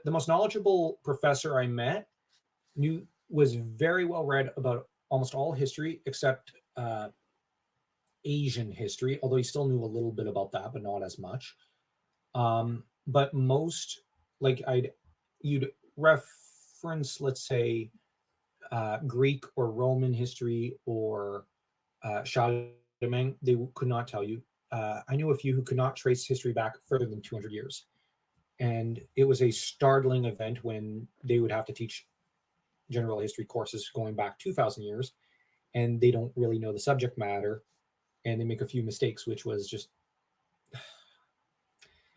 most knowledgeable professor I met was very well read about almost all history except Asian history, although he still knew a little bit about that, but not as much. But most, like you'd reference, let's say, Greek or Roman history or Charlemagne, they could not tell you. I knew a few who could not trace history back further than 200 years. And it was a startling event when they would have to teach general history courses going back 2,000 years, and they don't really know the subject matter, and they make a few mistakes, which was just, I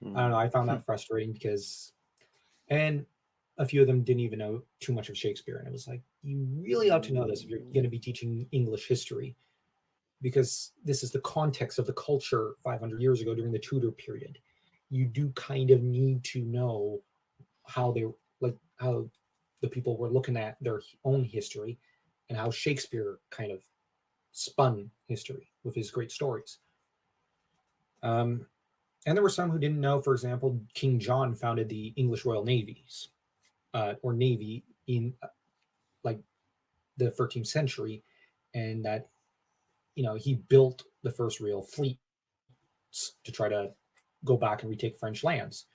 don't know, I found that frustrating because, and a few of them didn't even know too much of Shakespeare. And it was like, you really ought to know this if you're going to be teaching English history, because this is the context of the culture 500 years ago during the Tudor period. You do kind of need to know how the people were looking at their own history and how Shakespeare kind of spun history with his great stories. And there were some who didn't know, for example, King John founded the English Royal Navies, or Navy, in like the 13th century, and that he built the first real fleets to try to go back and retake French lands.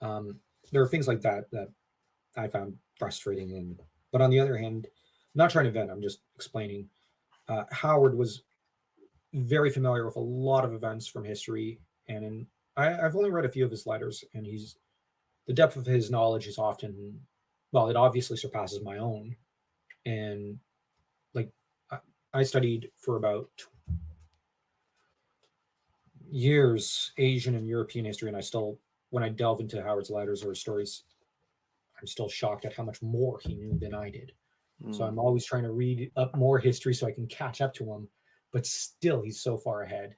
There are things like that that I found frustrating. But on the other hand, I'm not trying to vent, I'm just explaining. Howard was very familiar with a lot of events from history, and I've only read a few of his letters, and the depth of his knowledge is often, well, it obviously surpasses my own. And like, I studied for about years Asian and European history, and I still, when I delve into Howard's letters or his stories, I'm still shocked at how much more he knew than I did. So I'm always trying to read up more history so I can catch up to him, but still he's so far ahead.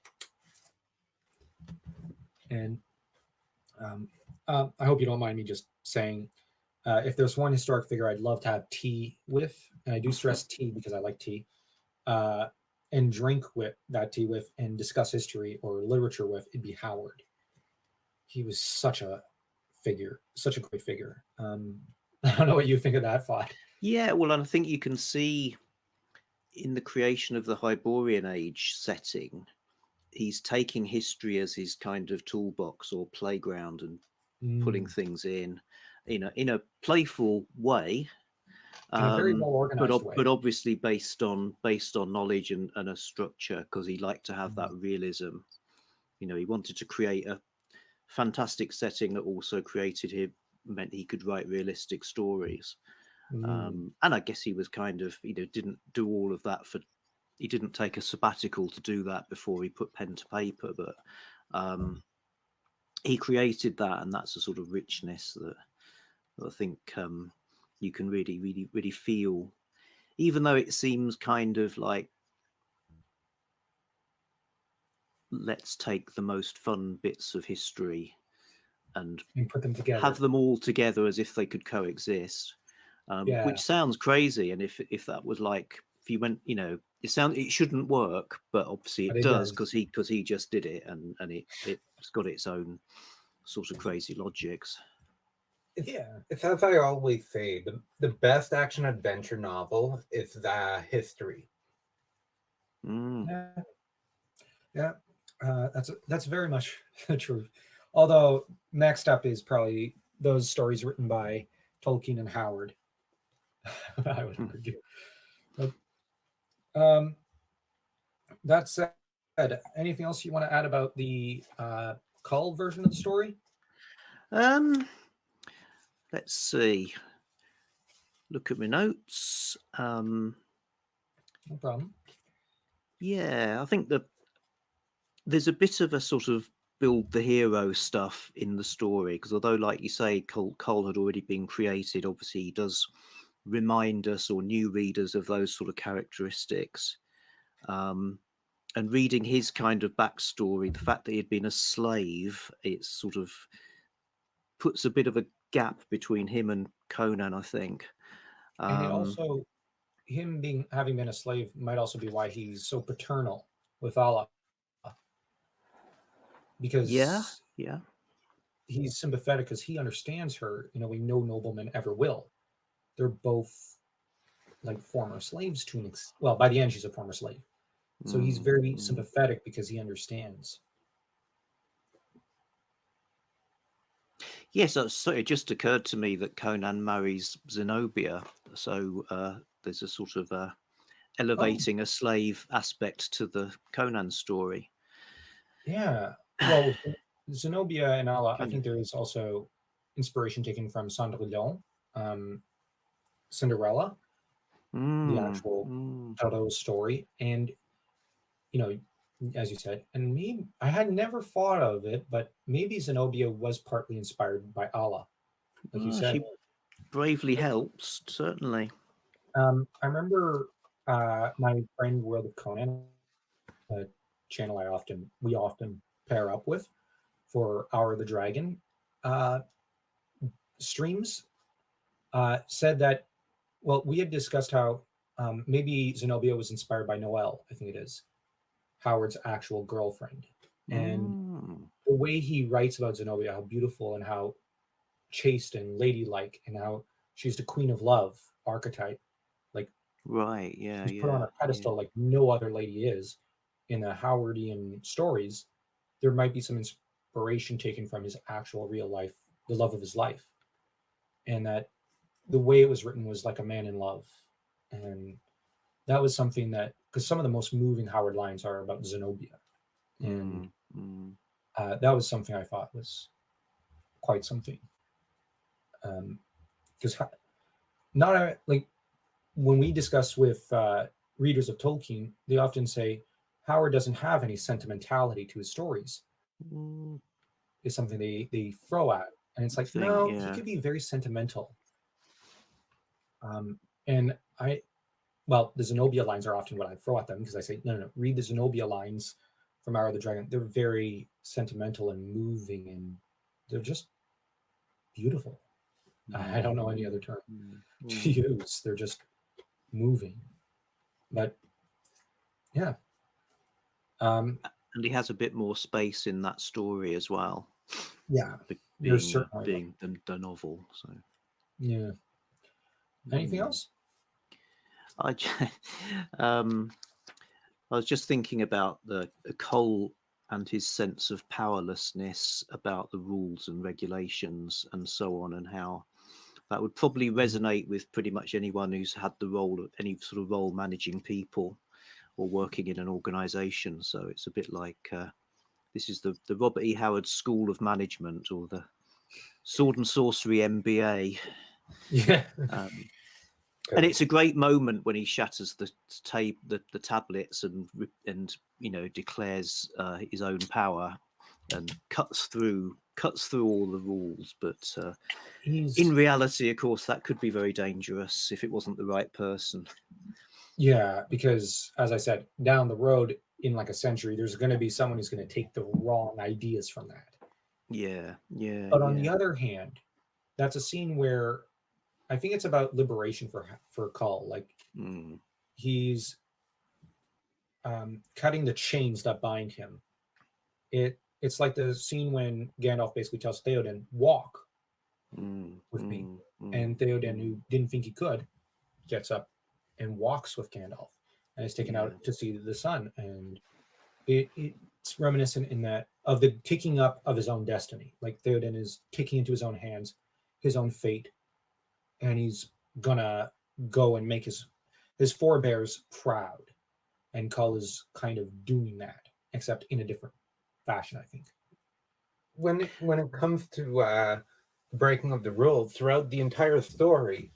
And I hope you don't mind me just saying, if there's one historic figure I'd love to have tea with, and I do stress tea because I like tea, and drink with that tea with and discuss history or literature with, it'd be Howard. He was such a figure, such a great figure. I don't know what you think of that, Fod. Yeah, well, and I think you can see in the creation of the Barbarian Age setting, he's taking history as his kind of toolbox or playground and putting things in a playful way, in a very well organized way, but obviously based on knowledge and a structure, because he liked to have that realism. He wanted to create a fantastic setting that also meant he could write realistic stories. And I guess he was kind of, didn't do all of that he didn't take a sabbatical to do that before he put pen to paper, but he created that, and that's a sort of richness that I think you can really, really, really feel, even though it seems kind of like, let's take the most fun bits of history and put them together, have them all together as if they could coexist. Which sounds crazy, and if that was like, if you went, it shouldn't work, but obviously it does, because he just did it, and it's got its own sort of crazy logics. It's as I always say, the best action adventure novel is history. That's very much the truth. Although next up is probably those stories written by Tolkien and Howard. I would argue. But, That said, anything else you want to add about the Kull version of the story? Let's see. Look at my notes. No problem. Yeah, I think there's a bit of a sort of build the hero stuff in the story, because although, like you say, Cole had already been created, obviously he does remind us, or new readers, of those sort of characteristics. And reading his kind of backstory, the fact that he'd been a slave, it sort of puts a bit of a gap between him and Conan, I think. And it also, him having been a slave might also be why he's so paternal with Allah, because yeah, he's sympathetic because he understands her in a way no nobleman ever will. They're both like former slaves to an well, by the end she's a former slave, so he's very sympathetic because he understands. Yes, so it just occurred to me that Conan marries Zenobia, so there's a sort of elevating a slave aspect to the Conan story. Yeah, well, Zenobia and Allah, I think there is also inspiration taken from Cendrillon, Cinderella, the actual Perrault story, and as you said, and maybe I had never thought of it, but maybe Zenobia was partly inspired by Allah, like you said. She bravely helps, certainly. I remember my friend World of Conan, a channel we often pair up with for Hour of the Dragon streams, said that, well, we had discussed how maybe Zenobia was inspired by Noelle, I think it is, Howard's actual girlfriend. And the way he writes about Zenobia, how beautiful and how chaste and ladylike, and how she's the queen of love archetype. Like, right, yeah, she's put on a pedestal like no other lady is in the Howardian stories. There might be some inspiration taken from his actual real life, the love of his life, and that the way it was written was like a man in love. And that was something that, because some of the most moving Howard lines are about Zenobia, and that was something I thought was quite something. Because not like when we discuss with readers of Tolkien, they often say Howard doesn't have any sentimentality to his stories. Is something they throw at, and it's like, no, he could be very sentimental. And the Zenobia lines are often what I throw at them, because I say, no, read the Zenobia lines from Hour of the Dragon. They're very sentimental and moving, and they're just beautiful. I don't know any other term to use. They're just moving. But yeah. And he has a bit more space in that story as well. Yeah. Being the novel. So yeah. Anything else? I was just thinking about the Cole and his sense of powerlessness about the rules and regulations and so on, and how that would probably resonate with pretty much anyone who's had the role of any sort of role managing people or working in an organization. So it's a bit like this is the Robert E. Howard School of Management, or the Sword and Sorcery MBA. Yeah. And it's a great moment when he shatters the tablets and declares his own power and cuts through all the rules. But in reality, of course, that could be very dangerous if it wasn't the right person. Yeah, because as I said, down the road in like a century, there's going to be someone who's going to take the wrong ideas from that. Yeah. But on the other hand, that's a scene where I think it's about liberation for Kull. Like he's cutting the chains that bind him. It's like the scene when Gandalf basically tells Theoden, walk with me. And Theoden, who didn't think he could, gets up and walks with Gandalf and is taken out to see the sun. And it's reminiscent in that of the taking up of his own destiny. Like Theoden is taking into his own hands his own fate, and he's gonna go and make his forebears proud. and Kull is kind of doing that, except in a different fashion, I think. When it comes to breaking of the rules throughout the entire story,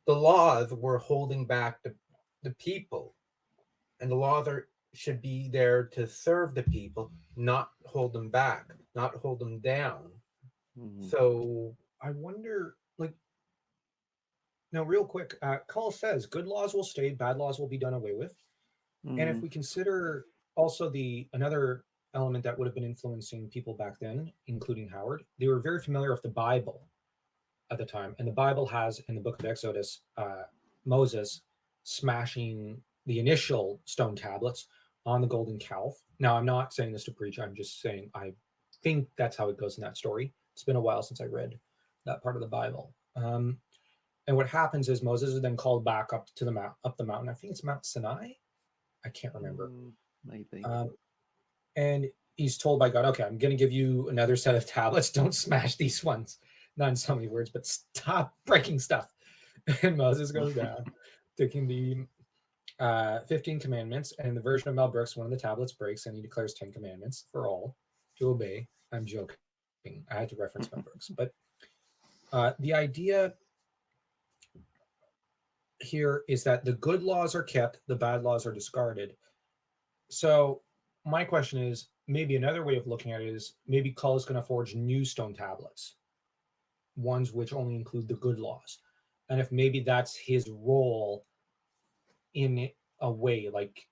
the laws were holding back the people, and the laws should be there to serve the people, not hold them back, not hold them down. So I wonder, like, now, real quick, Kull says good laws will stay, bad laws will be done away with. And if we consider also another element that would have been influencing people back then, including Howard, they were very familiar with the Bible at the time. And the Bible has, in the book of Exodus, Moses smashing the initial stone tablets on the golden calf. Now, I'm not saying this to preach. I'm just saying I think that's how it goes in that story. It's been a while since I read that part of the Bible. And what happens is Moses is then called back up to up the mountain. I think it's Mount Sinai. I can't remember. Maybe. And he's told by God, okay, I'm going to give you another set of tablets. Don't smash these ones. Not in so many words, but stop breaking stuff. And Moses goes down, taking the 15 commandments. And in the version of Mel Brooks, one of the tablets breaks and he declares 10 commandments for all to obey. I'm joking. I had to reference Mel Brooks. But the idea here is that the good laws are kept, the bad laws are discarded. So my question is, maybe another way of looking at it is maybe Kull is going to forge new stone tablets, ones which only include the good laws. And if maybe that's his role in a way, like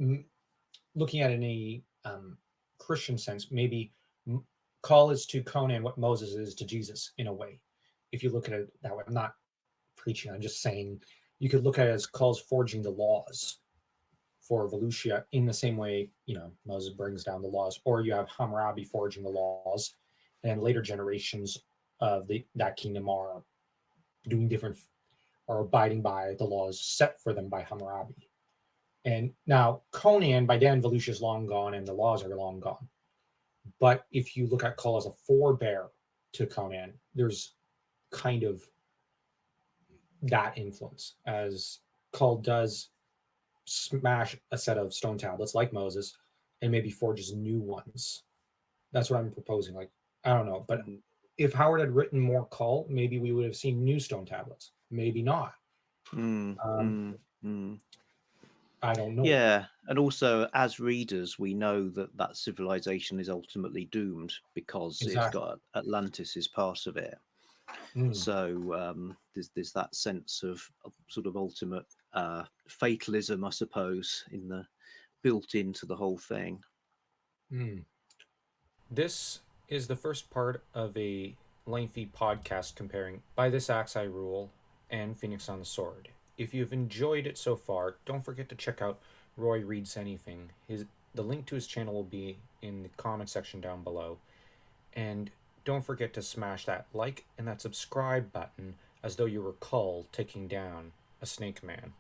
looking at it in a Christian sense, maybe Kull is to Conan what Moses is to Jesus in a way. If you look at it that way, I'm not preaching, I'm just saying you could look at it as Kull's forging the laws for Volusia in the same way, Moses brings down the laws, or you have Hammurabi forging the laws, and later generations of that kingdom are doing different or abiding by the laws set for them by Hammurabi. And now Conan, by then Volusia is long gone and the laws are long gone. But if you look at Kull as a forebear to Conan, there's kind of that influence, as Kull does smash a set of stone tablets like Moses and maybe forges new ones. That's what I'm proposing. Like, I don't know, but if Howard had written more Kull, maybe we would have seen new stone tablets. Maybe not. I don't know. Yeah, and also as readers, we know that civilization is ultimately doomed because it's got Atlantis as part of it. So there's that sense of sort of ultimate fatalism, I suppose, built into the whole thing. This is the first part of a lengthy podcast comparing By This Axe I Rule and Phoenix on the Sword. If you've enjoyed it so far, don't forget to check out Roy Reads Anything. The link to his channel will be in the comment section down below. And don't forget to smash that like and that subscribe button as though you were Kull taking down a snake man.